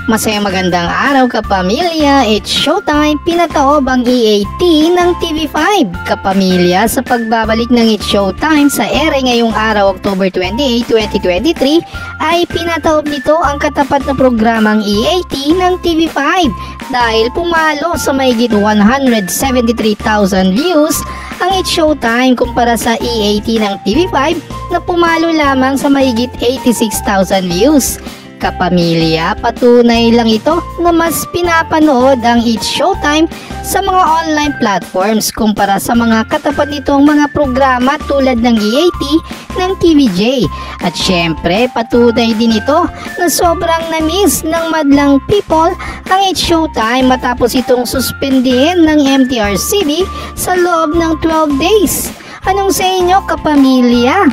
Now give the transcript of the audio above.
Masayang magandang araw kapamilya, it's showtime, pinataob ang EAT ng TV5 kapamilya sa pagbabalik ng It's Showtime sa ere ngayong araw October 28, 2023 ay pinataob nito ang katapat na programang EAT ng TV5 dahil pumalo sa mahigit 173,000 views ang It's Showtime kumpara sa EAT ng TV5 na pumalo lamang sa mahigit 86,000 views. Kapamilya, patunay lang ito na mas pinapanood ang It's Showtime sa mga online platforms kumpara sa mga katapat nitong mga programa tulad ng EAT ng TVJ. At syempre, patunay din ito na sobrang na-miss ng madlang people ang It's Showtime matapos itong suspendihin ng MTRCB sa loob ng 12 days. Anong sa inyo kapamilya?